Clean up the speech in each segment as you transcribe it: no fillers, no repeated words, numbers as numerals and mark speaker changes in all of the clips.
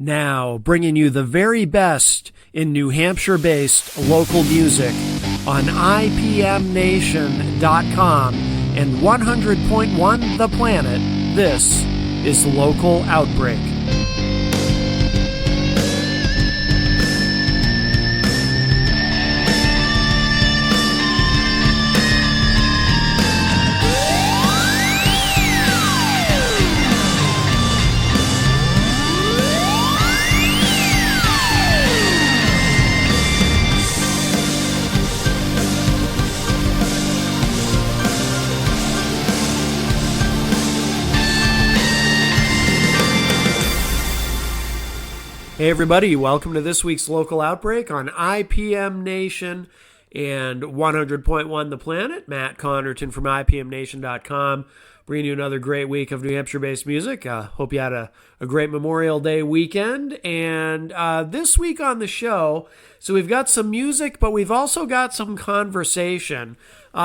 Speaker 1: Now, bringing you the very best in New Hampshire-based local music on IPMNation.com and 100.1 The Planet, this is Local Outbreak. Hey everybody, welcome to this week's Local Outbreak on IPM Nation and 100.1 The Planet. Matt Connerton from IPMNation.com, bringing you another great week of New Hampshire-based music. Hope you had a great Memorial Day weekend. And this week on the show, so we've got some music, but we've also got some conversation.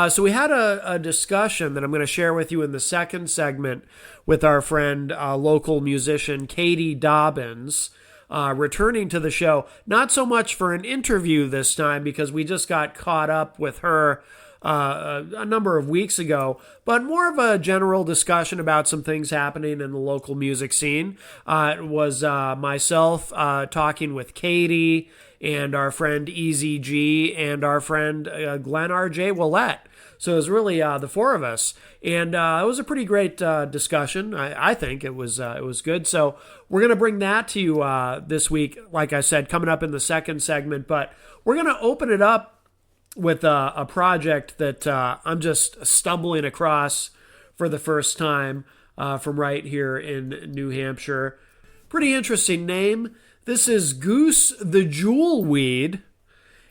Speaker 1: So we had a discussion that I'm going to share with you in the second segment with our friend, local musician Katie Dobbins. Returning to the show, not so much for an interview this time because we just got caught up with her a number of weeks ago, but more of a general discussion about some things happening in the local music scene. It was myself talking with Katie and our friend Easy G and our friend Glenn R.J. Willette. So it was really the four of us, and it was a pretty great discussion. I think it was good. So we're going to bring that to you this week, like I said, coming up in the second segment. But we're going to open it up with a project that I'm just stumbling across for the first time from right here in New Hampshire. Pretty interesting name. This is Goose the Jewelweed.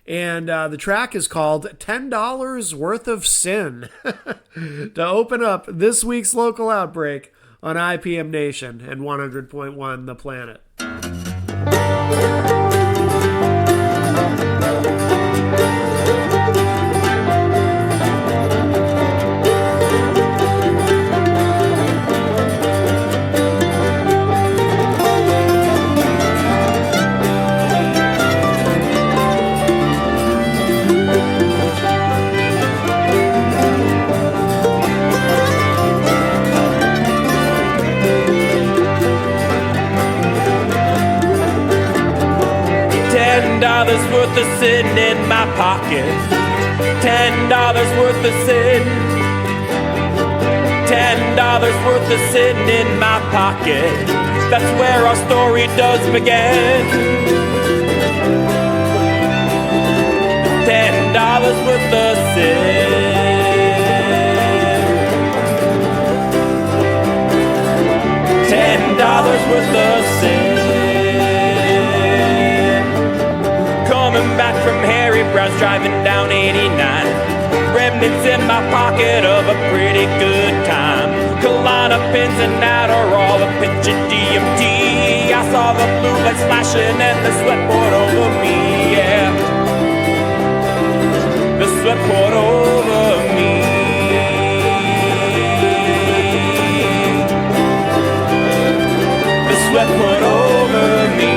Speaker 1: And the track is called $10 Worth of Sin to open up this week's Local Outbreak on IPM Nation and 100.1 The Planet.
Speaker 2: $10 worth of sin in my pocket. $10 worth of sin. $10 worth of sin in my pocket. That's where our story does begin. $10 worth of sin. $10 worth of sin. Coming back from Harry Brown's, driving down 89. Remnants in my pocket of a pretty good time. Colada pins and Adderall, a pinch of DMT. I saw the blue lights flashing and the sweat poured over me, yeah. The sweat poured over me. The sweat poured over me.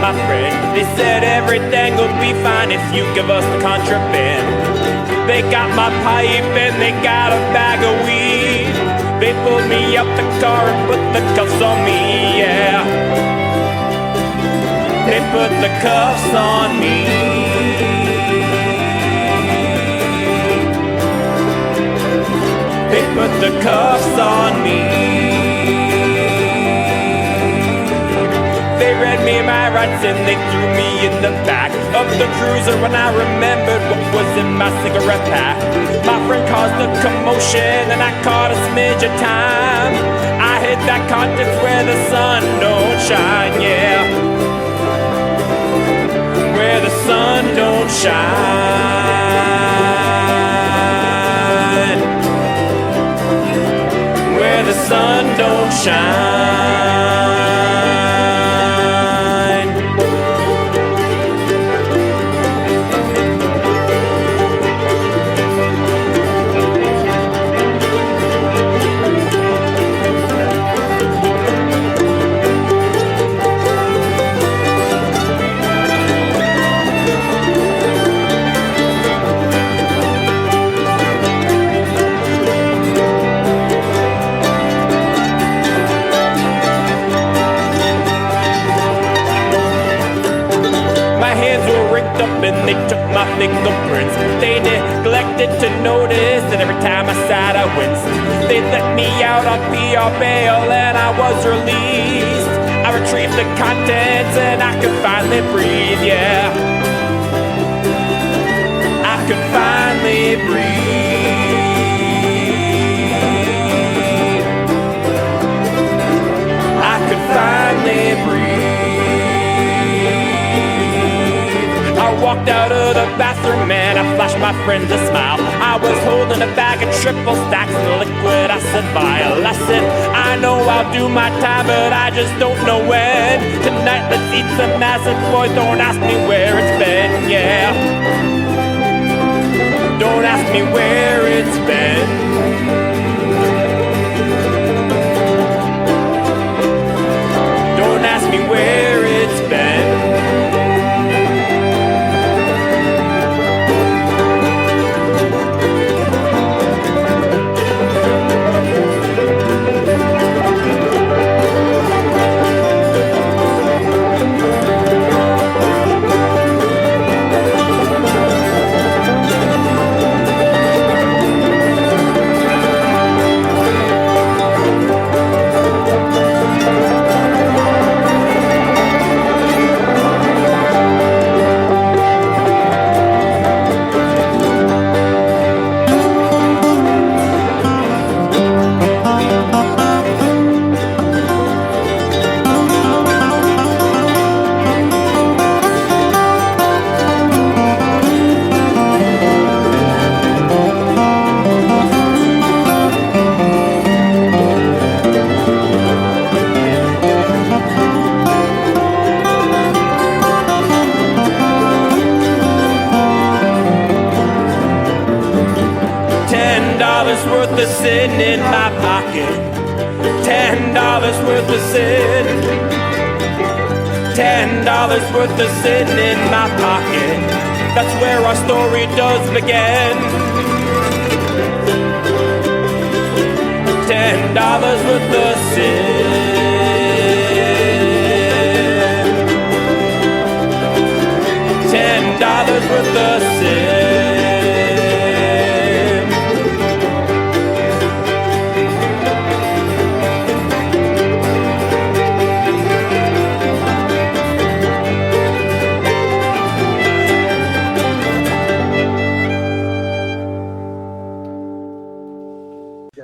Speaker 2: My friend, they said everything will be fine if you give us the contraband. They got my pipe and they got a bag of weed. They pulled me up the car and put the cuffs on me, yeah. They put the cuffs on me. They put the cuffs on me. They read me my rights cigarettes and they threw me in the back of the cruiser when I remembered what was in my cigarette pack. My friend caused a commotion and I caught a smidge of time. I hit that context where the sun don't shine, yeah. Where the sun don't shine. Where the sun don't shine. And they took my fingerprints. They neglected to notice that every time I sat I winced. They let me out on PR bail and I was released. I retrieved the contents and I could finally breathe, yeah. I could finally breathe. I could finally breathe. I walked out of the bathroom and I flashed my friends a smile. I was holding a bag of triple stacks of liquid acid vial. I said, I know I'll do my time, but I just don't know when. Tonight let's eat some acid, boy, don't ask me where it's been, yeah. Don't ask me where it's been. Don't ask me where it's been. Worth of sin in my pocket. $10 worth of sin. $10 worth of sin in my pocket. That's where our story does begin. $10 worth of sin. $10 worth of sin.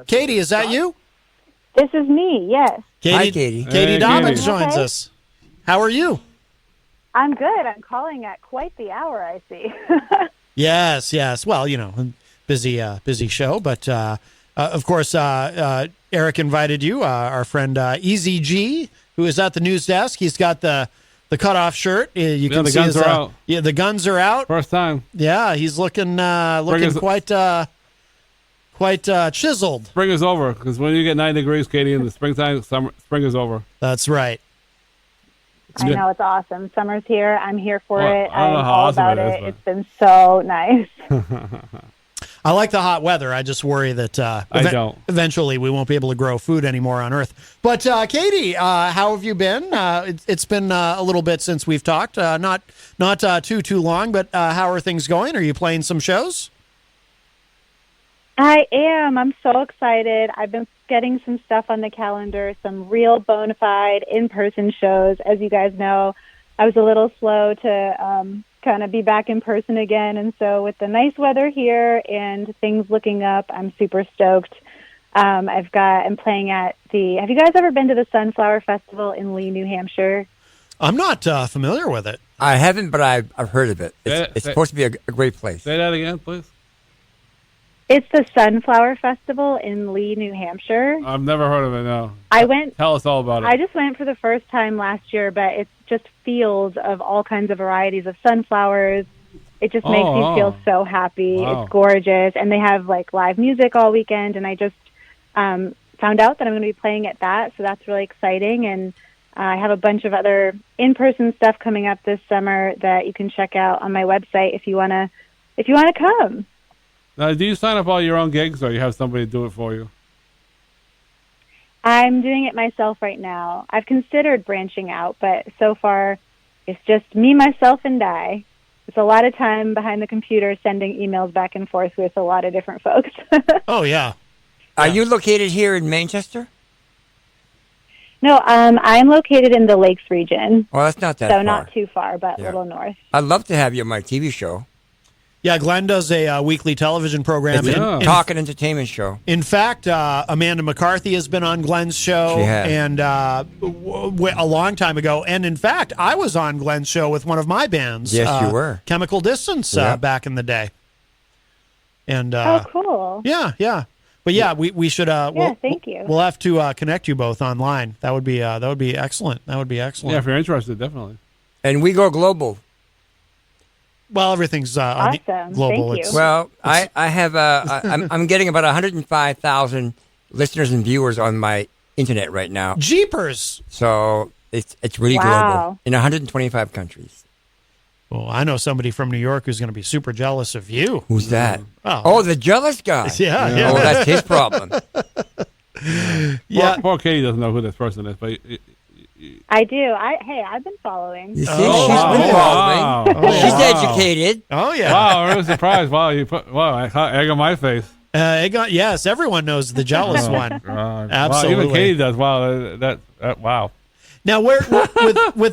Speaker 1: Katie, is that you?
Speaker 3: This is me, yes.
Speaker 1: Katie,
Speaker 4: Hi, Katie.
Speaker 1: Katie
Speaker 5: Hey,
Speaker 1: Dobbins
Speaker 5: Katie.
Speaker 1: joins
Speaker 3: Okay.
Speaker 1: us. How are you?
Speaker 3: I'm good. I'm calling at quite the hour, I see.
Speaker 1: Yes, yes. Well, busy show, but of course, Eric invited you. Our friend Easy G, who is at the news desk. He's got the cutoff shirt. You can
Speaker 5: the
Speaker 1: see
Speaker 5: guns are out.
Speaker 1: Yeah, the guns are out.
Speaker 5: First time.
Speaker 1: Yeah, he's looking quite chiseled.
Speaker 5: Spring is over because when you get 9 degrees, Katie, in the springtime, spring is over.
Speaker 1: That's right.
Speaker 3: I know, it's awesome. Summer's here. I'm here for
Speaker 5: Well,
Speaker 3: it.
Speaker 5: I don't know
Speaker 3: I'm
Speaker 5: how
Speaker 3: all
Speaker 5: awesome
Speaker 3: about
Speaker 5: it is,
Speaker 3: it.
Speaker 5: but-
Speaker 3: It's been so nice.
Speaker 1: I like the hot weather. I just worry that
Speaker 5: I don't.
Speaker 1: eventually we won't be able to grow food anymore on Earth. But Katie, how have you been? It's been a little bit since we've talked. Not too long. But how are things going? Are you playing some shows?
Speaker 3: I am. I'm so excited. I've been getting some stuff on the calendar, some real bona fide in-person shows. As you guys know, I was a little slow to kind of be back in person again. And so with the nice weather here and things looking up, I'm super stoked. I'm playing at have you guys ever been to the Sunflower Festival in Lee, New Hampshire?
Speaker 4: I'm not familiar with it.
Speaker 6: I haven't, but I've heard of it. It's supposed to be a great place.
Speaker 5: Say that again, please.
Speaker 3: It's the Sunflower Festival in Lee, New Hampshire.
Speaker 5: I've never heard of it, no.
Speaker 3: I went.
Speaker 5: Tell us all about it.
Speaker 3: I just went for the first time last year, but it's just fields of all kinds of varieties of sunflowers. It just makes me feel so happy.
Speaker 5: Wow.
Speaker 3: It's gorgeous. And they have like live music all weekend. And I just found out that I'm going to be playing at that. So that's really exciting. And I have a bunch of other in-person stuff coming up this summer that you can check out on my website if you want to come.
Speaker 5: Now, do you sign up all your own gigs, or you have somebody do it for you?
Speaker 3: I'm doing it myself right now. I've considered branching out, but so far it's just me, myself, and I. It's a lot of time behind the computer sending emails back and forth with a lot of different folks.
Speaker 4: Oh, yeah.
Speaker 6: Are you located here in Manchester?
Speaker 3: No, I'm located in the Lakes region.
Speaker 6: Well, that's not that
Speaker 3: so
Speaker 6: far.
Speaker 3: not too far, but a
Speaker 6: Yeah.
Speaker 3: little north.
Speaker 6: I'd love to have you on my TV show.
Speaker 4: Yeah, Glenn does a weekly television program.
Speaker 6: It's a talk and entertainment show.
Speaker 4: In fact, Amanda McCarthy has been on Glenn's show,
Speaker 6: She has.
Speaker 4: and a long time ago. And in fact, I was on Glenn's show with one of my bands.
Speaker 6: Yes, you were.
Speaker 4: Chemical Distance
Speaker 6: Yep.
Speaker 4: Back in the day. And
Speaker 3: Oh, cool.
Speaker 4: yeah. But yeah, we should.
Speaker 3: Thank you.
Speaker 4: We'll have to connect you both online. That would be excellent. That would be excellent.
Speaker 5: Yeah, if you're interested, definitely.
Speaker 6: And we go global.
Speaker 4: Well, everything's on the
Speaker 3: Awesome.
Speaker 4: global.
Speaker 3: Thank you.
Speaker 6: Well, I have I'm getting about 105,000 listeners and viewers on my internet right now.
Speaker 4: Jeepers!
Speaker 6: So it's really
Speaker 3: Wow.
Speaker 6: global in 125 countries.
Speaker 4: Well, I know somebody from New York who's going to be super jealous of you.
Speaker 6: Who's that?
Speaker 4: Oh.
Speaker 6: The jealous guy.
Speaker 4: Yeah.
Speaker 6: Oh, that's his problem.
Speaker 4: Yeah.
Speaker 5: Poor Katie doesn't know who this person is, but
Speaker 3: I do. I've been following.
Speaker 6: You see,
Speaker 4: Oh,
Speaker 6: she's been
Speaker 5: wow.
Speaker 6: following.
Speaker 5: Oh,
Speaker 6: She's
Speaker 4: wow.
Speaker 6: educated.
Speaker 4: Oh yeah.
Speaker 5: wow, I'm really surprised. Wow, I caught egg on my face.
Speaker 4: Yes, everyone knows the jealous one.
Speaker 5: Wow,
Speaker 4: Absolutely.
Speaker 5: even Katie does. Wow, wow.
Speaker 4: Now, with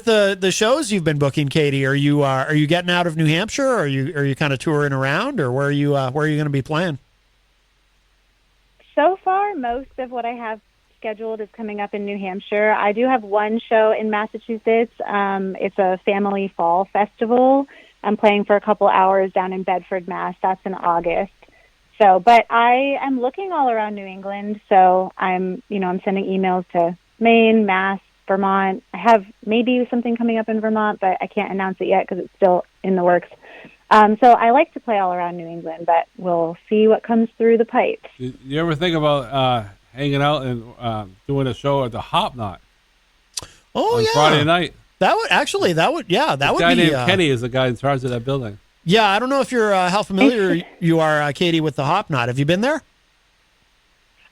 Speaker 4: the shows you've been booking, Katie, are you getting out of New Hampshire? Or are you kind of touring around, or where are you going to be playing?
Speaker 3: So far, most of what I have scheduled is coming up in New Hampshire. I do have one show in Massachusetts. It's a family fall festival. I'm playing for a couple hours down in Bedford, Mass. That's in August. So, but I am looking all around New England. So I'm sending emails to Maine, Mass, Vermont. I have maybe something coming up in Vermont, but I can't announce it yet because it's still in the works. So I like to play all around New England, but we'll see what comes through the pipes.
Speaker 5: You ever think about hanging out and doing a show at the Hop Knot
Speaker 4: Oh
Speaker 5: on
Speaker 4: yeah,
Speaker 5: Friday night?
Speaker 4: That would be.
Speaker 5: A guy named Kenny is the guy in charge of that building.
Speaker 4: Yeah, I don't know if you're how familiar you are, Katie, with the Hop Knot. Have you been there?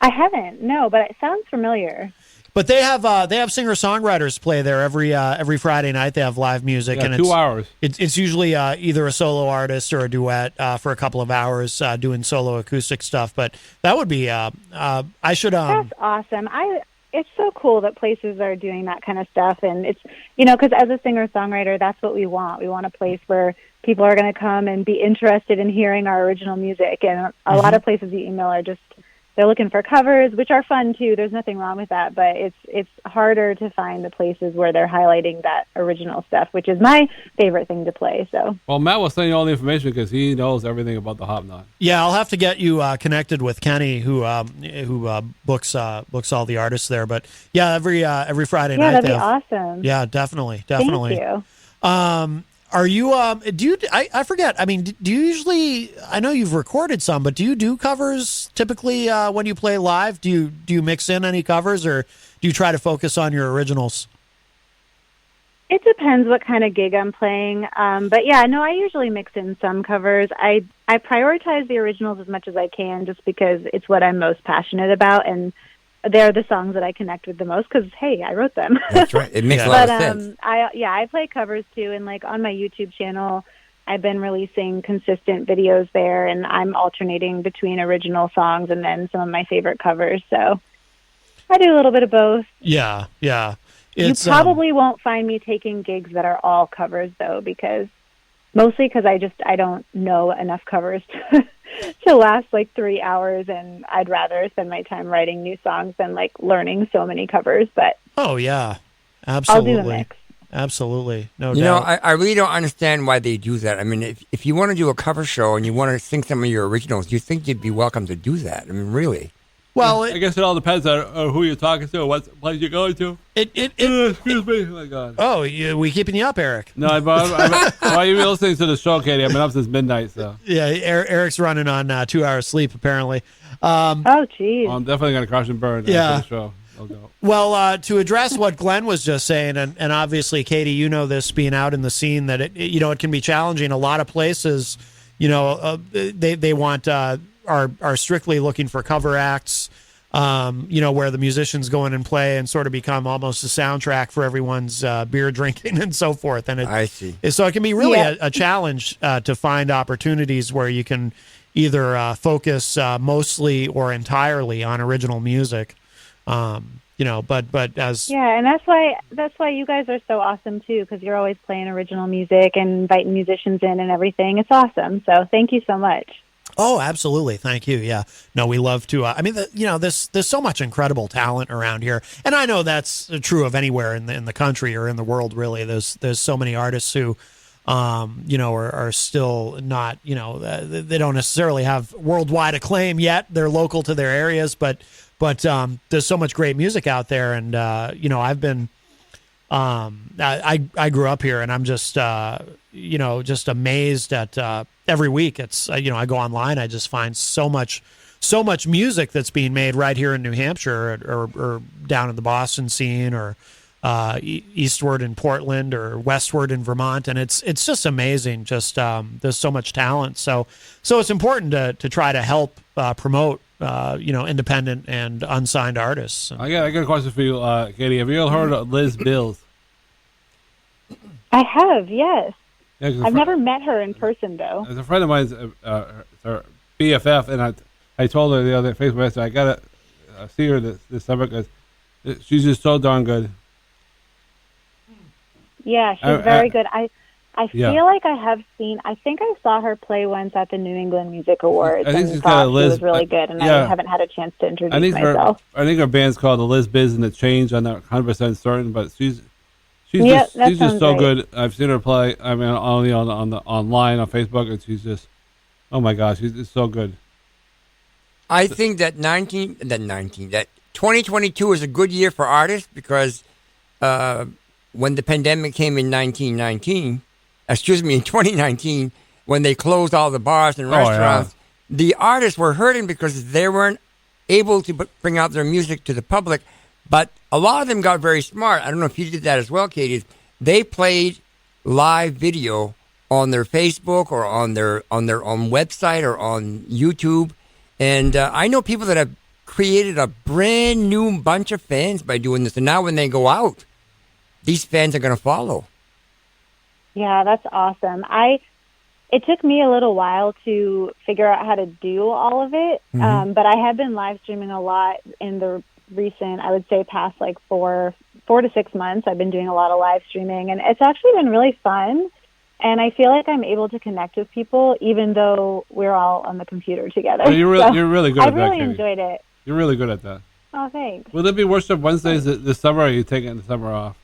Speaker 3: I haven't, no, but it sounds familiar.
Speaker 4: But they have singer-songwriters play there every Friday night. They have live music,
Speaker 5: Yeah,
Speaker 4: and
Speaker 5: 2 hours.
Speaker 4: It's usually either a solo artist or a duet for a couple of hours doing solo acoustic stuff. But that would be I should.
Speaker 3: That's awesome. It's so cool that places are doing that kind of stuff, and it's because as a singer-songwriter, that's what we want. We want a place where people are going to come and be interested in hearing our original music. And a lot of places you email are just they're looking for covers, which are fun too. There's nothing wrong with that, but it's harder to find the places where they're highlighting that original stuff, which is my favorite thing to play. So,
Speaker 5: Well, Matt will send you all the information because he knows everything about the Hop Knot.
Speaker 4: Yeah, I'll have to get you connected with Kenny, who books all the artists there. But yeah, every Friday night.
Speaker 3: that'd be awesome.
Speaker 4: Yeah, definitely.
Speaker 3: Thank you.
Speaker 4: Are you? Do you? I forget. I mean, do you usually? I know you've recorded some, but do you do covers typically when you play live? Do you mix in any covers, or do you try to focus on your originals?
Speaker 3: It depends what kind of gig I'm playing. But yeah, no, I usually mix in some covers. I prioritize the originals as much as I can just because it's what I'm most passionate about, and they're the songs that I connect with the most because, hey, I wrote them.
Speaker 6: That's right. It makes a lot
Speaker 3: But
Speaker 6: of sense.
Speaker 3: I play covers too, and like on my YouTube channel, I've been releasing consistent videos there, and I'm alternating between original songs and then some of my favorite covers. So I do a little bit of both.
Speaker 4: Yeah.
Speaker 3: You probably won't find me taking gigs that are all covers, though, mostly because I don't know enough covers to last like 3 hours, and I'd rather spend my time writing new songs than like learning so many covers. But
Speaker 4: oh yeah, absolutely.
Speaker 3: I'll do a mix.
Speaker 4: Absolutely, no doubt.
Speaker 6: You know, I really don't understand why they do that. I mean, if you want to do a cover show and you want to sing some of your originals, you think you'd be welcome to do that. I mean, really.
Speaker 4: Well,
Speaker 5: I guess it all depends on who you're talking to, what place you're going to. Excuse me. Oh, my God.
Speaker 4: Oh, we keeping you up, Eric?
Speaker 5: No, while you've been listening to the show, Katie, I've been up since midnight, so.
Speaker 4: Yeah, Eric's running on 2 hours sleep, apparently.
Speaker 3: Oh, geez.
Speaker 5: I'm definitely going to crash and burn
Speaker 4: Yeah.
Speaker 5: after the show. I'll go.
Speaker 4: Well, to address what Glenn was just saying, and obviously, Katie, you know this, being out in the scene, that it can be challenging. A lot of places, they want are strictly looking for cover acts. Where the musicians go in and play and sort of become almost a soundtrack for everyone's beer drinking and so forth. And
Speaker 6: I see.
Speaker 4: So it can be really a challenge to find opportunities where you can either focus mostly or entirely on original music. But as
Speaker 3: and that's why you guys are so awesome too, because you're always playing original music and inviting musicians in and everything. It's awesome. So thank you so much.
Speaker 4: Oh, absolutely. Thank you. Yeah. No, we love to, there's so much incredible talent around here. And I know that's true of anywhere in the country or in the world, really. There's so many artists who, are still not, they don't necessarily have worldwide acclaim yet. They're local to their areas, but there's so much great music out there. And, I've been, I grew up here, and I'm just, just amazed at every week. It's I go online, I just find so much music that's being made right here in New Hampshire, or down in the Boston scene, or eastward in Portland, or westward in Vermont, and it's just amazing. Just there's so much talent. So it's important to try to help promote independent and unsigned artists.
Speaker 5: I got a question for you, Katie. Have you ever heard of Liz Bills?
Speaker 3: I have, yes.
Speaker 5: Yeah,
Speaker 3: I've never met her in person, though.
Speaker 5: As a friend of mine's her BFF, and I told her the other Facebook message, I got to see her this summer because she's just so darn good.
Speaker 3: Yeah, she's very good. I feel like I think I saw her play once at the New England Music Awards,
Speaker 5: I think
Speaker 3: and thought she was really good, and I haven't had a chance to introduce myself.
Speaker 5: I think her band's called the Liz Biz and the Change. I'm not 100% certain, but she's just so good. I've seen her play. I mean, only on the online on Facebook, and she's just, oh my gosh, she's just so good.
Speaker 6: I think that 2022 is a good year for artists because when the pandemic came in 2019, when they closed all the bars and restaurants, the artists were hurting because they weren't able to bring out their music to the public. But a lot of them got very smart. I don't know if you did that as well, Katie. They played live video on their Facebook or on their own website or on YouTube. And I know people that have created a brand new bunch of fans by doing this. And now when they go out, these fans are going to follow.
Speaker 3: Yeah, that's awesome. It took me a little while to figure out how to do all of it, but I have been live streaming a lot in the recent, I would say, past like 4 to 6 months. I've been doing a lot of live streaming, and it's actually been really fun. And I feel like I'm able to connect with people, even though we're all on the computer together.
Speaker 5: You're really good at that,
Speaker 3: I really
Speaker 5: Katie.
Speaker 3: enjoyed it.
Speaker 5: You're really good at that.
Speaker 3: Oh, thanks.
Speaker 5: Will there be worship Wednesdays this summer, or are you taking the summer off?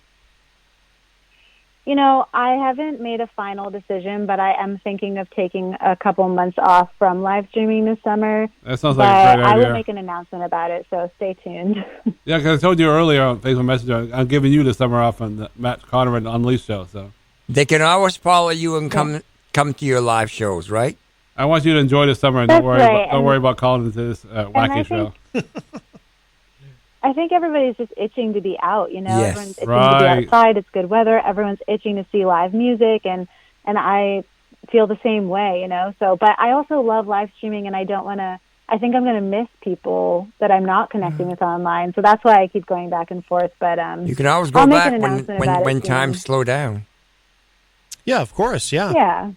Speaker 3: I haven't made a final decision, but I am thinking of taking a couple months off from live streaming this summer.
Speaker 5: That sounds like a great idea.
Speaker 3: I will make an announcement about it, so stay tuned.
Speaker 5: Yeah, because I told you earlier on Facebook Messenger, I'm giving you the summer off on the Matt Connor and Unleashed show. So
Speaker 6: they can always follow you and come to your live shows, right?
Speaker 5: I want you to enjoy the summer and don't worry about calling into this wacky show.
Speaker 3: I think everybody's just itching to be out,
Speaker 6: Yes.
Speaker 3: Everyone's itching to be outside. It's good weather. Everyone's itching to see live music, and I feel the same way, So, but I also love live streaming, and I think I'm going to miss people that I'm not connecting with online. So that's why I keep going back and forth. But
Speaker 6: you can always go back when times slow down.
Speaker 4: Yeah, of course. Yeah.
Speaker 3: Yeah.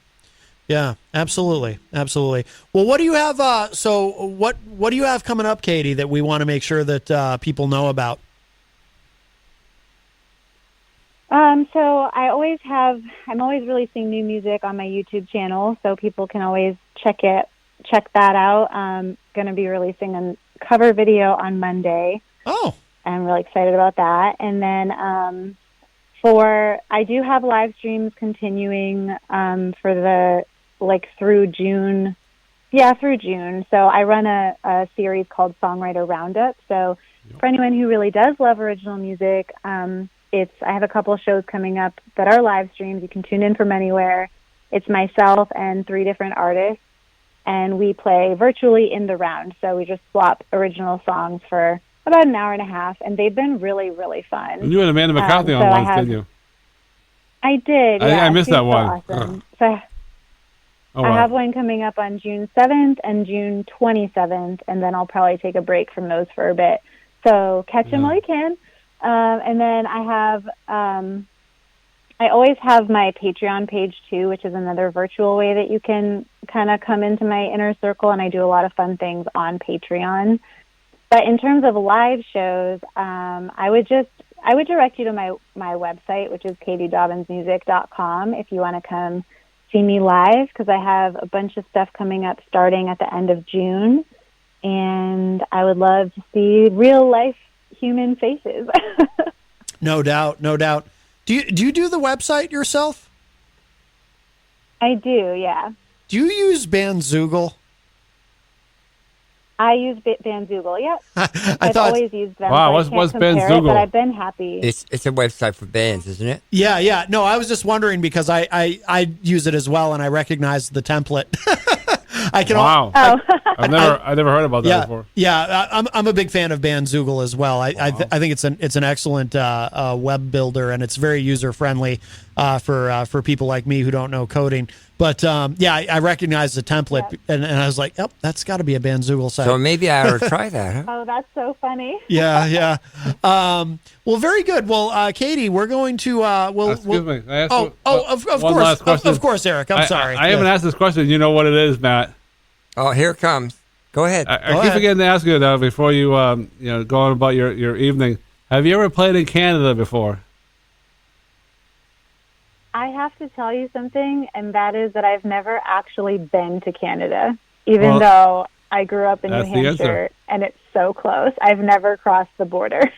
Speaker 4: Yeah, absolutely. Well, what do you have? What do you have coming up, Katie, that we want to make sure that people know about?
Speaker 3: So I'm always releasing new music on my YouTube channel, so people can always check that out. I'm going to be releasing a cover video on Monday.
Speaker 4: Oh.
Speaker 3: I'm really excited about that. And then I do have live streams continuing for through June. Yeah, through June. So I run a series called Songwriter Roundup. So for anyone who really does love original music, I have a couple shows coming up that are live streams. You can tune in from anywhere. It's myself and 3 different artists, and we play virtually in the round. So we just swap original songs for about an hour and a half, and they've been really, really fun.
Speaker 5: And you had Amanda McCarthy on once, didn't you?
Speaker 3: I did. Yeah,
Speaker 5: I missed that one.
Speaker 3: Awesome. So I have one coming up on June 7th and June 27th, and then I'll probably take a break from those for a bit. So catch them while you can. And then I always have my Patreon page too, which is another virtual way that you can kind of come into my inner circle, and I do a lot of fun things on Patreon. But in terms of live shows, I would direct you to my website, which is katiedobbensmusic.com, if you want to come see me live, because I have a bunch of stuff coming up starting at the end of June, and I would love to see real life human faces.
Speaker 4: No doubt. Do you do the website yourself?
Speaker 3: I do, yeah.
Speaker 4: Do you use Bandzoogle?
Speaker 3: I use Bandzoogle, yep. I've
Speaker 4: thought,
Speaker 3: always used them.
Speaker 5: Wow,
Speaker 3: so
Speaker 5: what's
Speaker 3: Bandzoogle? But
Speaker 5: Bandzoogle?
Speaker 3: I've been happy.
Speaker 6: It's a website for bands, isn't it?
Speaker 4: Yeah. No, I was just wondering because I use it as well, and I recognize the template. I can.
Speaker 5: Wow. I've never heard about that before.
Speaker 4: Yeah, I'm a big fan of Bandzoogle as well. I think it's an excellent web builder, and it's very user friendly for people like me who don't know coding. But I recognize the template, and I was like, yep, that's got to be a Bandzoogle site.
Speaker 6: So maybe I ought to try that. Huh?
Speaker 3: Oh, that's so funny.
Speaker 4: Yeah. Well, very good. Well, Katie, we're going to.
Speaker 5: Excuse me. I asked
Speaker 4: of
Speaker 5: one
Speaker 4: course,
Speaker 5: last question.
Speaker 4: of course, Eric. I'm sorry.
Speaker 5: I haven't asked this question. You know what it is, Matt?
Speaker 6: Oh, here it comes. Go ahead.
Speaker 5: I keep forgetting to ask you that before you go on about your evening. Have you ever played in Canada before?
Speaker 3: I have to tell you something, and that is that I've never actually been to Canada, even though I grew up in New Hampshire, and it's so close. I've never crossed the border.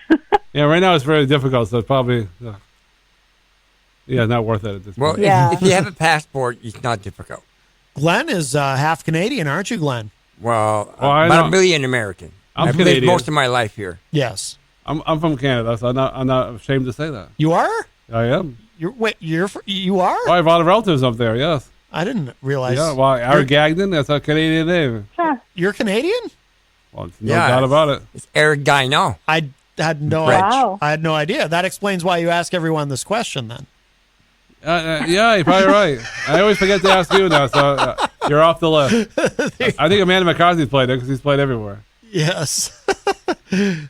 Speaker 5: Yeah, right now it's very difficult, so it's probably not worth it at this point.
Speaker 6: Well, if you have a passport, it's not difficult.
Speaker 4: Glenn is half Canadian, aren't you, Glenn?
Speaker 6: Well, about 1 million American. I've lived most of my life here.
Speaker 4: Yes.
Speaker 5: I'm from Canada, so I'm not ashamed to say that.
Speaker 4: You are?
Speaker 5: I am.
Speaker 4: You are?
Speaker 5: Well, I have a lot of relatives up there, yes.
Speaker 4: I didn't realize.
Speaker 5: Yeah, well, Eric Gagnon, that's a Canadian name.
Speaker 3: Huh.
Speaker 4: You're Canadian?
Speaker 5: Well, no doubt about it.
Speaker 6: It's Eric Gagnon.
Speaker 4: I had no idea. That explains why you ask everyone this question then.
Speaker 5: Yeah, you're probably right. I always forget to ask you now, so you're off the list. I think Amanda McCarthy's played it because he's played everywhere.
Speaker 4: Yes.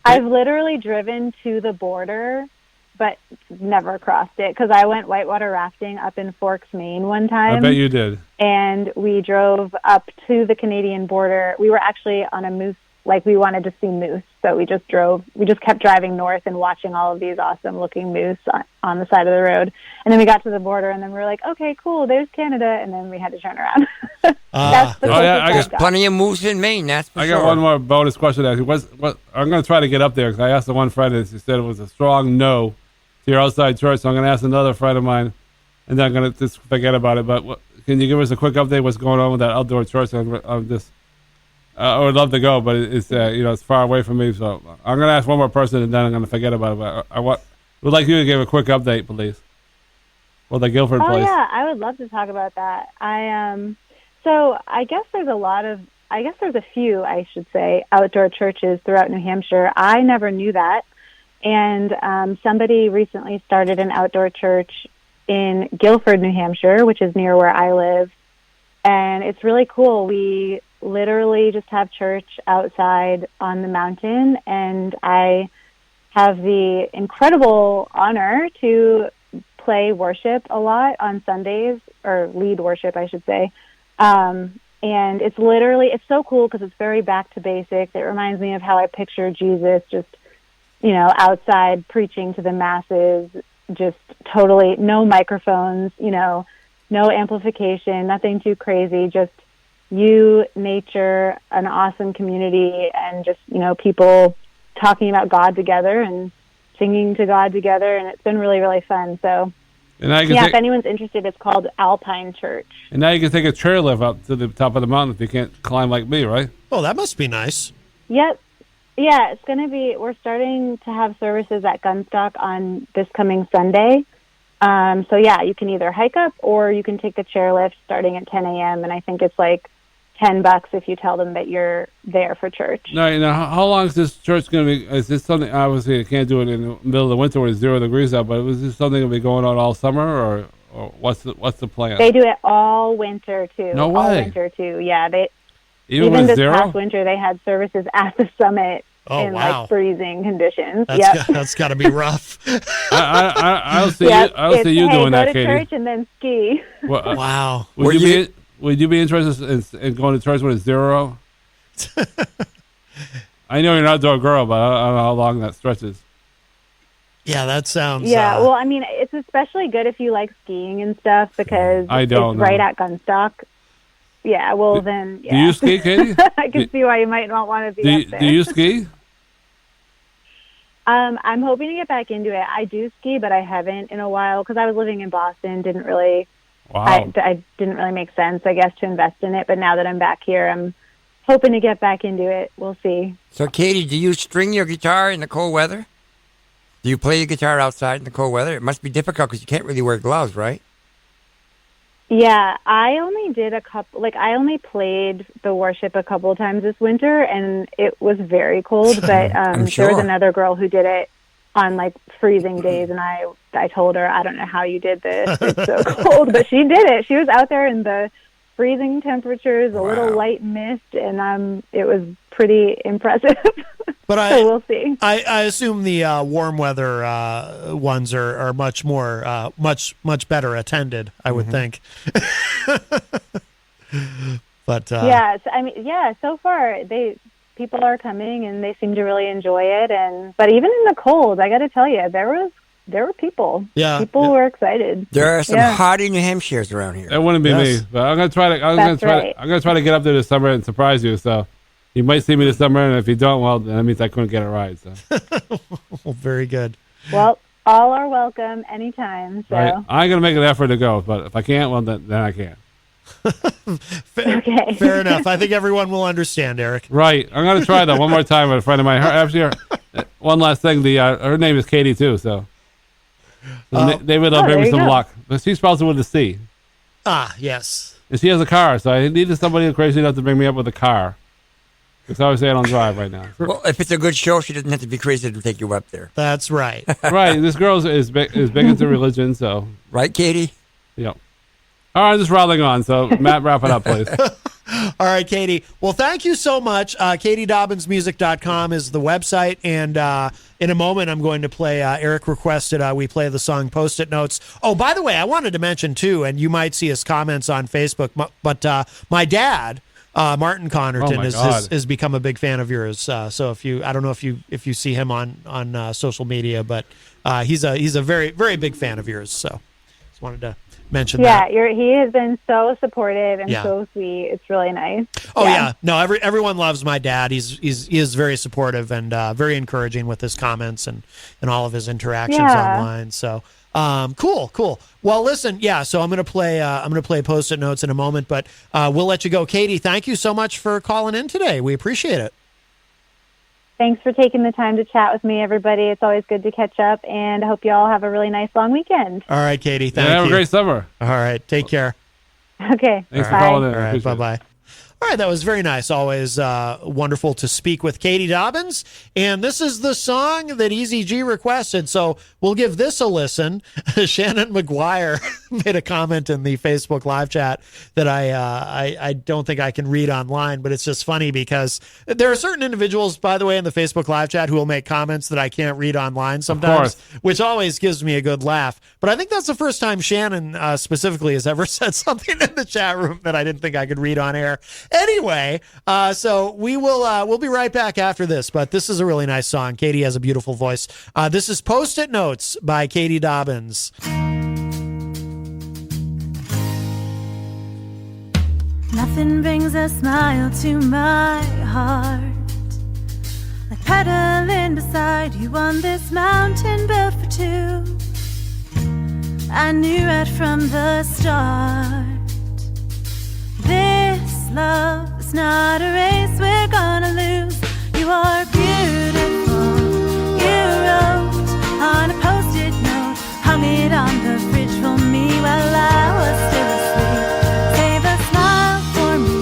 Speaker 3: I've literally driven to the border, but never crossed it because I went whitewater rafting up in Forks, Maine one time.
Speaker 5: I bet you did.
Speaker 3: And we drove up to the Canadian border. We were actually on a moose, we wanted to see moose. So we just kept driving north and watching all of these awesome looking moose on the side of the road. And then we got to the border and then we were like, okay, cool, there's Canada. And then we had to turn around. That's the
Speaker 6: there's plenty of moose in Maine, that's for sure.
Speaker 5: I got one more bonus question to ask you. I'm going to try to get up there because I asked the one friend and she said it was a strong no to your outside church. So I'm going to ask another friend of mine and then I'm going to just forget about it. But can you give us a quick update what's going on with that outdoor church? I would love to go, but it's it's far away from me. So I'm going to ask one more person, and then I'm going to forget about it. But I would like you to give a quick update, please. Well, the Guilford place.
Speaker 3: Oh yeah, I would love to talk about that. So I guess there's a few, I should say, outdoor churches throughout New Hampshire. I never knew that, and somebody recently started an outdoor church in Guilford, New Hampshire, which is near where I live, and it's really cool. We literally just have church outside on the mountain, and I have the incredible honor to play worship a lot on Sundays, or lead worship, I should say. And it's so cool because it's very back to basics. It reminds me of how I picture Jesus just, outside preaching to the masses just totally no microphones, no amplification, nothing too crazy, just you, nature, an awesome community, and just, people talking about God together and singing to God together. And it's been really, really fun. So, if anyone's interested, it's called Alpine Church.
Speaker 5: And now you can take a chairlift up to the top of the mountain if you can't climb like me, right?
Speaker 4: Oh, that must be nice.
Speaker 3: Yep. Yeah, it's going to be, we're starting to have services at Gunstock on this coming Sunday. So yeah, you can either hike up or you can take the chairlift starting at 10 a.m. And I think it's like $10 if you tell them that you're there for church.
Speaker 5: Now, how long is this church going to be? Is this something, obviously you can't do it in the middle of the winter when it's 0 degrees out, but is this something going to be going on all summer or what's the plan?
Speaker 3: They do it all winter too.
Speaker 5: No way.
Speaker 3: All winter too. Yeah.
Speaker 5: Even
Speaker 3: this
Speaker 5: zero?
Speaker 3: past winter, they had services at the summit in like freezing conditions.
Speaker 4: That's got to be rough.
Speaker 5: I'll see you doing that, Katie.
Speaker 3: Go to church and then ski.
Speaker 5: Well,
Speaker 4: wow.
Speaker 5: Would you be interested in going to church when it's 0? I know you're an outdoor girl, but I don't know how long that stretches.
Speaker 4: Yeah, that sounds.
Speaker 3: Yeah, well, I mean, it's especially good if you like skiing and stuff because it's right at Gunstock. Yeah, well then. Yeah.
Speaker 5: Do you ski, Katie?
Speaker 3: I can see why you might not want to be up there.
Speaker 5: Do you ski?
Speaker 3: I'm hoping to get back into it. I do ski, but I haven't in a while because I was living in Boston. Didn't really.
Speaker 5: Wow.
Speaker 3: I didn't really make sense, I guess, to invest in it. But now that I'm back here, I'm hoping to get back into it. We'll see.
Speaker 6: So, Katie, do you string your guitar in the cold weather? Do you play your guitar outside in the cold weather? It must be difficult because you can't really wear gloves, right?
Speaker 3: Yeah, I only did I only played the worship a couple of times this winter, and it was very cold. But
Speaker 6: sure.
Speaker 3: There was another girl who did it on like freezing days, and I told her, I don't know how you did this. It's so cold, but she did it. She was out there in the freezing temperatures, a little light mist, and it was pretty impressive.
Speaker 4: But
Speaker 3: so we'll see.
Speaker 4: I assume the warm weather ones are much more much better attended. I would think. But so far people are coming and they seem to really enjoy it. But even in the cold, I got to tell you, there were people. Yeah, people were excited.
Speaker 6: There are some hardy New Hampshire's around here.
Speaker 5: That wouldn't be me, but I'm gonna try to. I'm gonna try to get up there this summer and surprise you. So you might see me this summer, and if you don't, well, that means I couldn't get a ride. So.
Speaker 4: Well, very good.
Speaker 3: Well, all are welcome anytime. So
Speaker 5: right. I'm gonna make an effort to go, but if I can't, well, then I can't.
Speaker 3: Okay.
Speaker 4: Fair enough. I think everyone will understand, Eric.
Speaker 5: Right. I'm gonna try that one more time with a friend of mine. One last thing. Her name is Katie too, so. Maybe they'll bring me some luck. But she spells it with a C.
Speaker 4: Ah, yes.
Speaker 5: And she has a car, so I needed somebody crazy enough to bring me up with a car. Because I always say I don't drive right now.
Speaker 6: Well, if it's a good show, she doesn't have to be crazy to take you up there.
Speaker 4: That's right.
Speaker 5: Right. This girl is big into religion, so.
Speaker 6: Right, Katie?
Speaker 5: Yep. All right, I'm just rattling on. So, Matt, wrap it up, please.
Speaker 4: All right, Katie. Well, thank you so much. KatieDobbinsMusic.com is the website. And in a moment, I'm going to play, Eric requested we play the song Post-it Notes. Oh, by the way, I wanted to mention, too, and you might see his comments on Facebook, but my dad, Martin Connerton, has become a big fan of yours. So I don't know if you see him on social media, but he's a very, very big fan of yours. So just wanted to mention that.
Speaker 3: Yeah, he has been so supportive and so sweet. It's really nice.
Speaker 4: Oh yeah. No, everyone loves my dad. He is very supportive and very encouraging with his comments and all of his interactions online. So cool. Well, listen, so I'm gonna play Post-it Notes in a moment, but we'll let you go. Katie, thank you so much for calling in today. We appreciate it.
Speaker 3: Thanks for taking the time to chat with me, everybody. It's always good to catch up, and I hope you all have a really nice long weekend.
Speaker 4: All right, Katie. Thank you.
Speaker 5: Have a great summer.
Speaker 4: All right. Take care.
Speaker 3: Okay.
Speaker 5: Thanks for calling in.
Speaker 4: All right. Bye-bye. All right, that was very nice. Always wonderful to speak with Katie Dobbins. And this is the song that Easy G requested, so we'll give this a listen. Shannon McGuire made a comment in the Facebook live chat that I don't think I can read online, but it's just funny because there are certain individuals, by the way, in the Facebook live chat who will make comments that I can't read online sometimes, which always gives me a good laugh. But I think that's the first time Shannon specifically has ever said something in the chat room that I didn't think I could read on air. Anyway, so we'll be right back after this, but this is a really nice song. Katie has a beautiful voice. This is Post-it Notes by Katie Dobbins.
Speaker 7: Nothing brings a smile to my heart like pedaling beside you on this mountain built for two. I knew right from the start, this love is not a race we're gonna lose. You are beautiful, you wrote on a post-it note, hung it on the fridge for me while I was still asleep. Save a smile for me,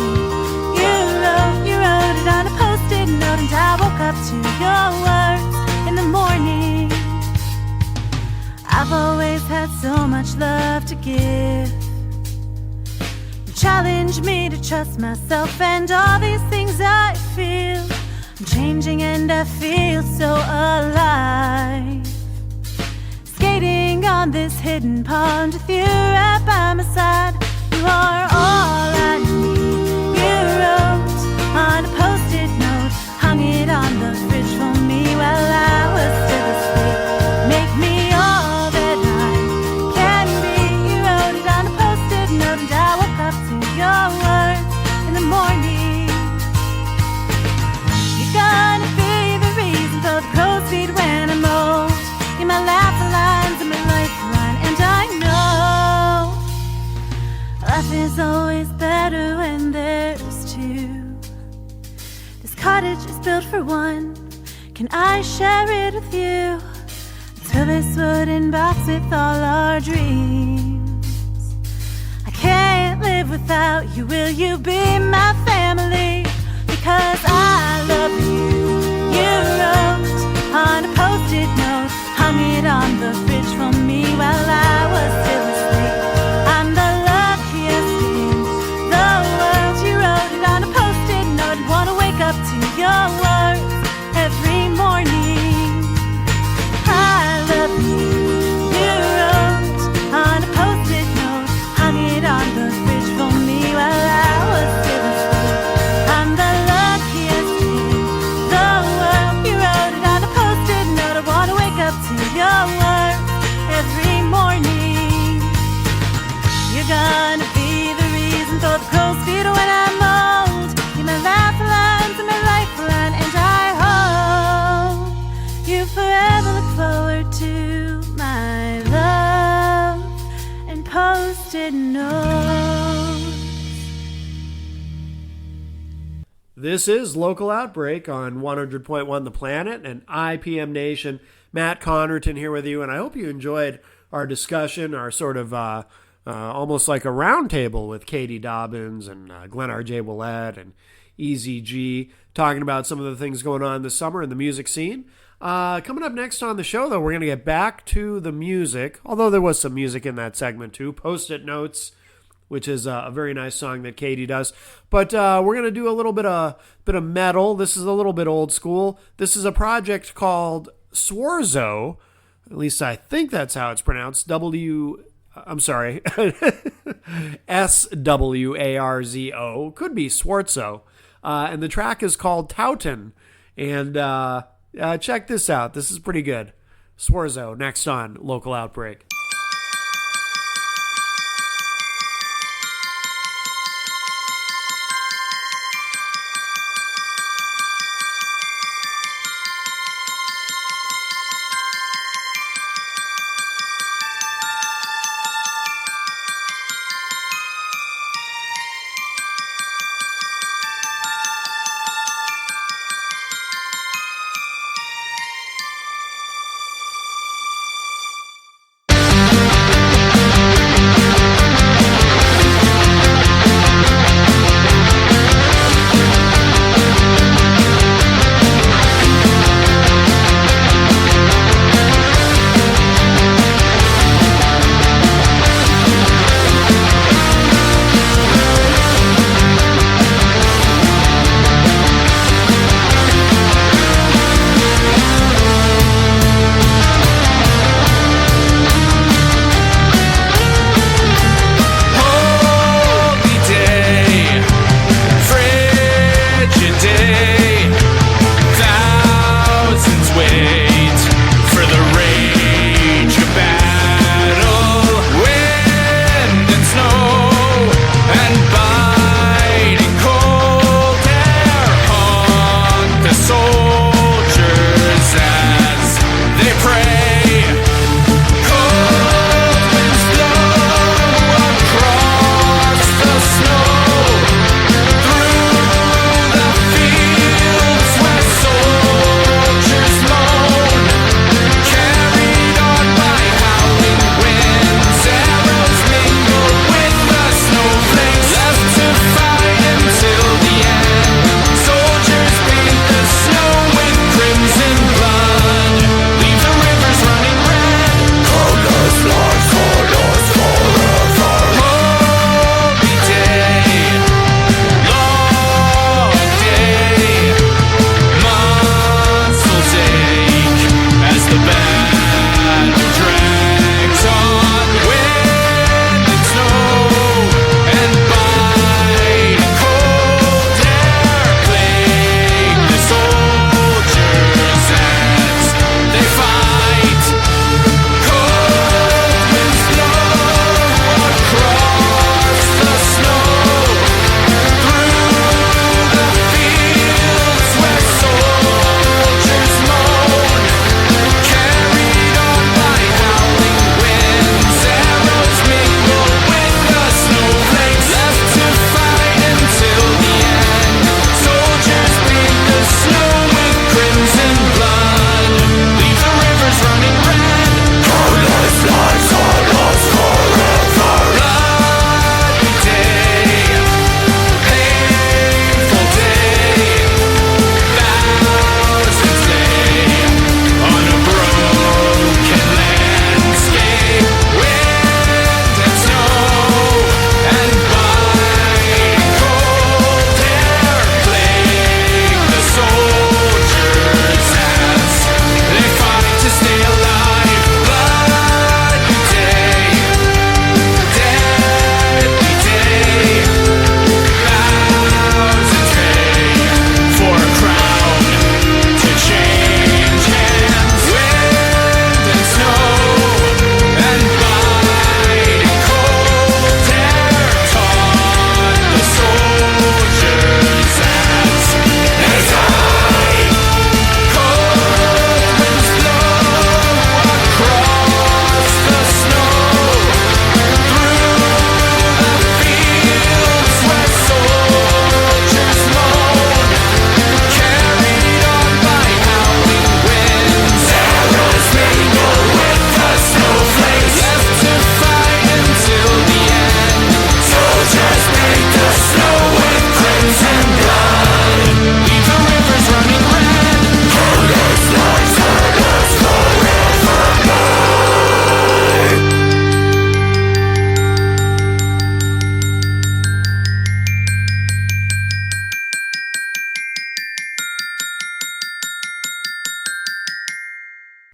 Speaker 7: you wrote it on a post-it note, and I woke up to your words in the morning. I've always had so much love to give. You challenge me to trust myself and all these things I feel. I'm changing and I feel so alive. Skating on this hidden pond with you right by my side. You are all I need. You wrote on a post-it note, hung it on the fridge for me while I was still asleep. Make me all that I can be. You wrote it on a post-it note, and I woke up to your words in the morning. You're gonna be the reason for the crow's feet when I'm old. You're my lifeline and my lifeline, and I know life is always better when there's two. This cottage is built for one. Can I share it with you? Fill this wooden box with all our dreams. I can't live without you. Will you be my family? Because I love you. You wrote on a post-it note, hung it on the fridge for me while I was still asleep. I'm the luckiest in the world. You wrote it on a post-it note, and wanna wake up to your words every morning. I love you. You wrote on a post-it note, hung it on the fridge for me while I was still asleep. I'm the luckiest in the world. You wrote it on a post-it note. I wanna wake up to your words every morning. You're gonna be the reason for the crow's feet when I'm old. You're my lifeline to my lifeline, and I hope you forever look forward to my love and post-it notes.
Speaker 1: This is Local Outbreak on 100.1 The Planet and IPM Nation. Matt Connerton here with you, and I hope you enjoyed our discussion, our sort of almost like a roundtable with Katie Dobbins and Glenn R.J. Willett and Easy G, talking about some of the things going on this summer in the music scene. Coming up next on the show, though, we're going to get back to the music, although there was some music in that segment, too. Post-it Notes, which is a very nice song that Katie does. But we're going to do a little bit of metal. This is a little bit old school. This is a project called Swarzo. At least I think that's how it's pronounced. S-W-A-R-Z-O. Could be Swarzo. And the track is called Tautan. And check this out. This is pretty good. Swarzo, next on Local Outbreak.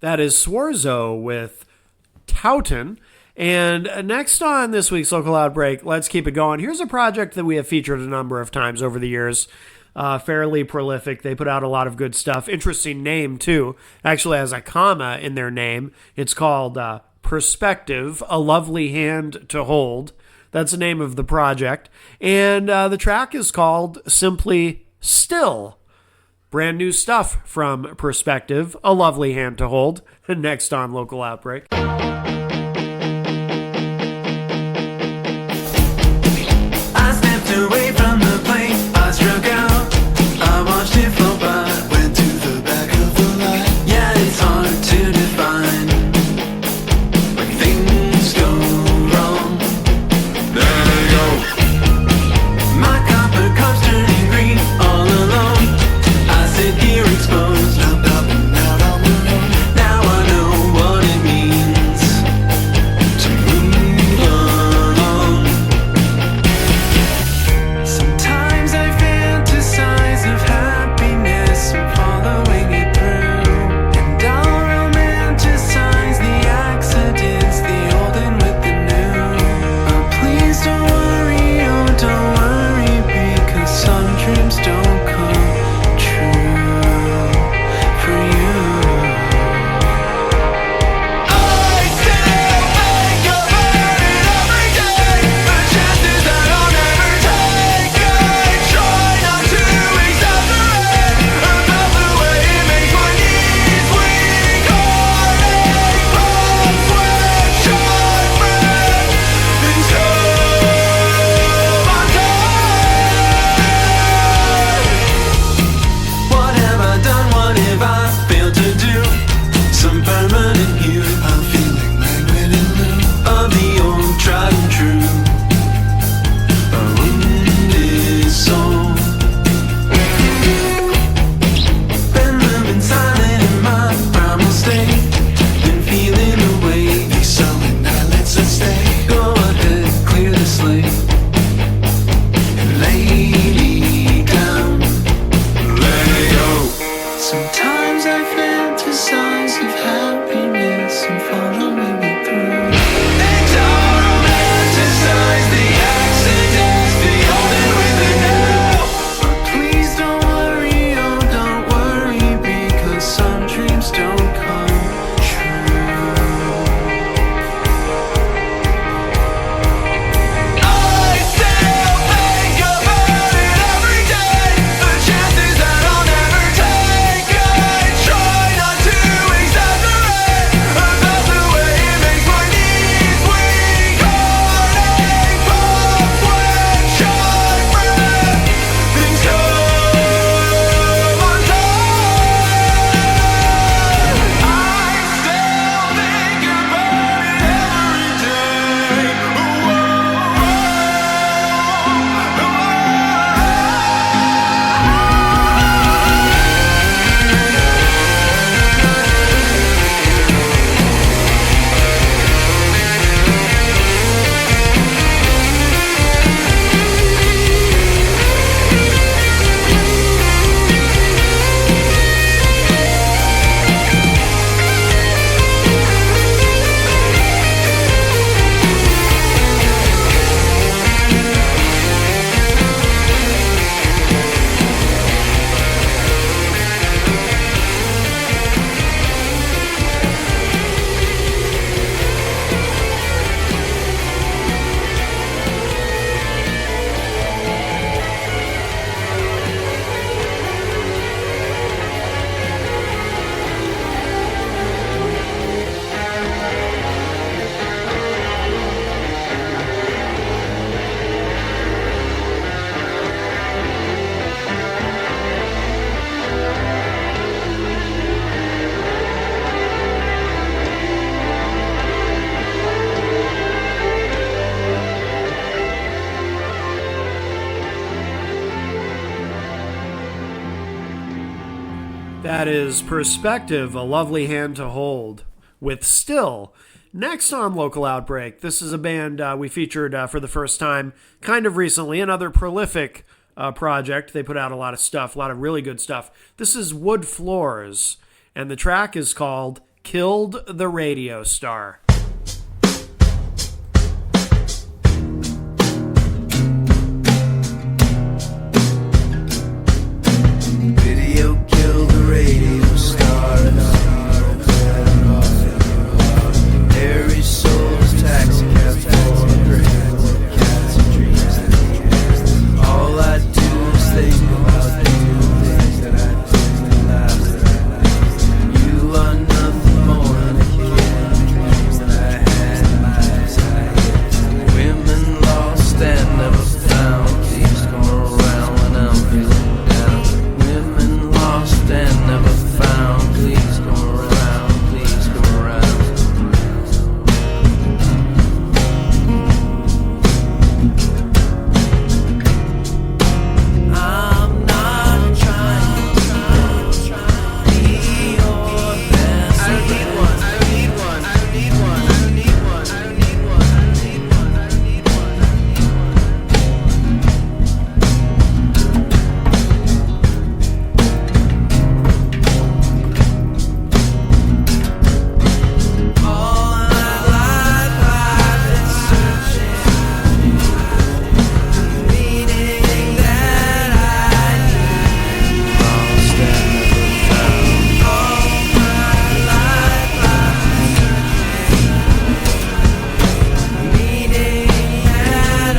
Speaker 1: That is Swarzo with Towton. And next on this week's Local Outbreak, let's keep it going. Here's a project that we have featured a number of times over the years. Fairly prolific. They put out a lot of good stuff. Interesting name, too. Actually has a comma in their name. It's called Perspective, A Lovely Hand to Hold. That's the name of the project. And the track is called simply Still. Brand new stuff from Perspective, A Lovely Hand to Hold. Next on Local Outbreak.
Speaker 8: I stepped away from the plane, I struck out, I watched it float by, went to the back of the line. Yeah, it's hard to define when things go wrong. There they go. My copper cup's turning green, all alone. I sit here exposed, up and out on the road. Now I know what it means to move along. Sometimes I fantasize of happiness and following it through, and I'll romanticize the accidents, the old and with the new. But please don't worry, oh don't worry, because some dreams don't come true for you. I still think about it every day. The chances that I'll never take. I try not to exaggerate about the way it makes my knees weak. Heartache pumps when shot red until I'm tired. What have I done? What have I failed to do? Some permanent hue. I'm feeling languid in lieu of the old tried and true. A wounded soul. Been living silent in my primal state. Been feeling the way these sullen eyelids that stay. Go ahead, clear the slate and lay me down. Let go. Sometimes I fantasize of happiness and following it through. And I'll romanticize the accidents, the old and with the new. But please don't worry, oh don't worry, because some dreams don't come true. I still think about it every day. The chances that I'll never take. I try not to exaggerate about the way it makes my knees weak. Heartache pumps when shot red until I'm tired. I still think about it every day.
Speaker 1: That is Perspective, A Lovely Hand to Hold, with Still. Next on Local Outbreak, this is a band we featured for the first time kind of recently, another prolific project. They put out a lot of stuff, a lot of really good stuff. This is Wood Floors, and the track is called killed the radio star.
Speaker 8: Video killed the radio star. Harry sold his taxi cab for cats and dreams. All I do is think about the things that I did in the lives that I lived. You are nothing more than a kid. Dreams that I had, lives I had. Women lost and never found. Please come around when I'm feeling down. Women lost and never found. Please come around. Please come around. I'm not trying to be your best. I don't need one. I don't need one. I don't need one. I don't need one. I don't need one. I don't need one. I don't need one. All my life I've been searching the meaning that I need. Lost and never found. All my life I've been searching the meaning that I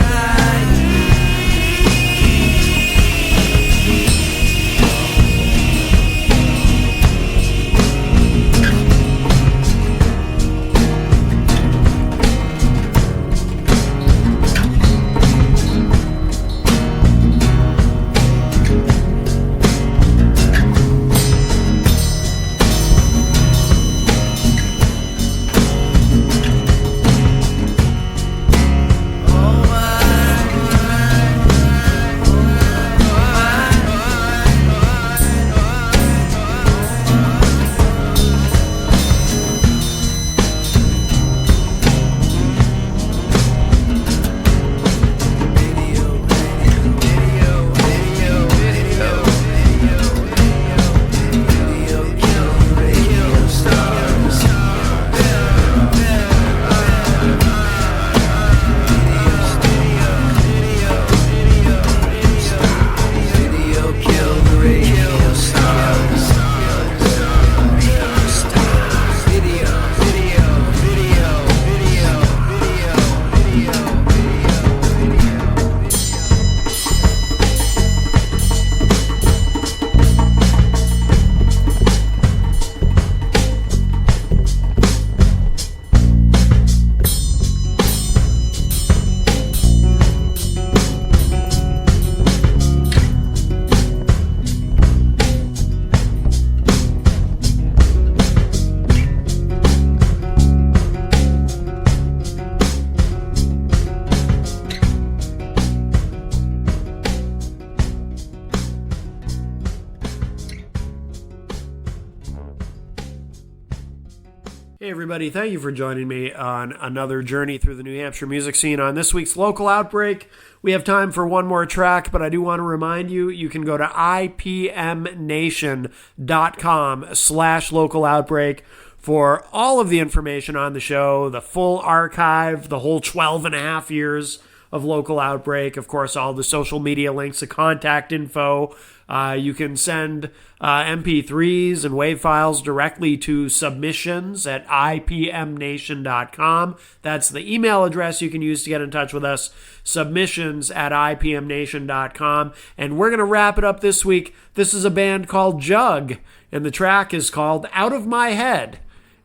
Speaker 1: Hey everybody, thank you for joining me on another journey through the New Hampshire music scene. On this week's Local Outbreak, we have time for one more track, but I do want to remind you, you can go to ipmnation.com/local outbreak for all of the information on the show, the full archive, the whole 12 and a half years of Local Outbreak, of course, all the social media links, the contact info. You can send MP3s and WAV files directly to submissions at ipmnation.com. That's the email address you can use to get in touch with us, submissions at ipmnation.com. And we're going to wrap it up this week. This is a band called Jug, and the track is called Out of My Head,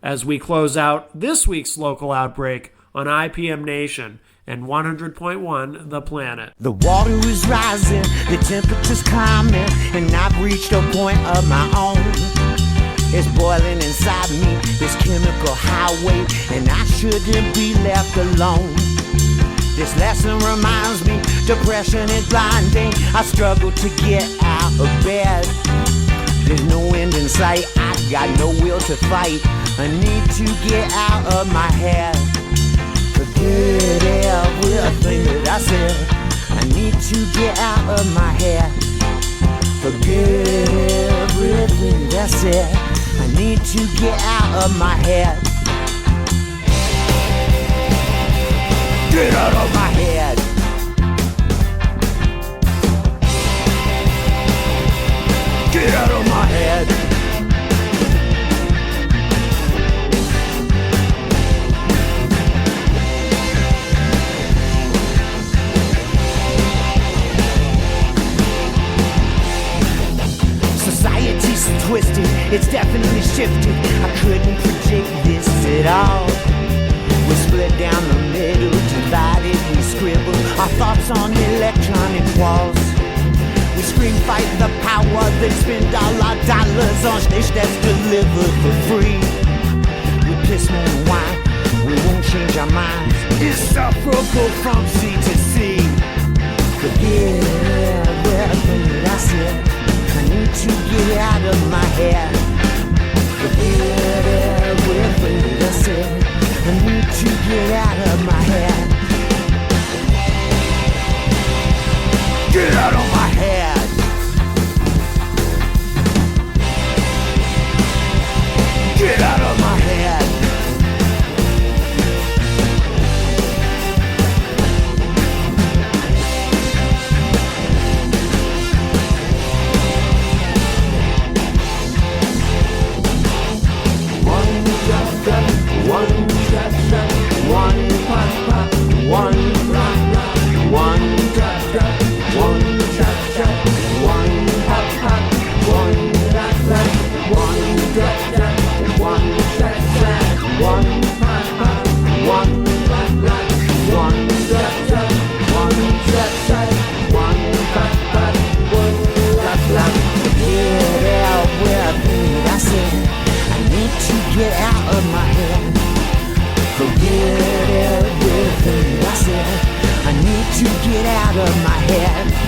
Speaker 1: as we close out this week's Local Outbreak on IPM Nation and 100.1 The Planet.
Speaker 9: The water is rising, the temperature's climbing, and I've reached a point of my own. It's boiling inside me, this chemical highway, and I shouldn't be left alone. This lesson reminds me, depression is blinding. I struggle to get out of bed. There's no end in sight, I got no will to fight. I need to get out of my head. Forget everything that I said. I need to get out of my head. Forget everything that I said. I need to get out of my head. Get out of my head. Get out of my head. Society's twisted, it's definitely shifted. I couldn't predict this at all. We split down the middle, divided, we scribble our thoughts on electronic walls. We scream fight the power, then spend all our dollars on stage that's delivered for free. We piss more than wine, we won't change our minds. Insufferable from sea to sea. Forget everything that I said. I need to get out of my head. Forget everything that I said. I need to get out of my head. Get out of my head. Get out of my head. One drop, drop, one drop, drop, one pop, pop, one rock, rock, one drop, drop, one drop, drop, one pop, pop, one rock, rock, one drop, drop, one track, track, one pop, pop, one rock, rock, one drop, drop, one track, track, one pop, pop, one rock, rock. Get out where I said I need to get out of my head. Forget everything I said. I need to get out of my head.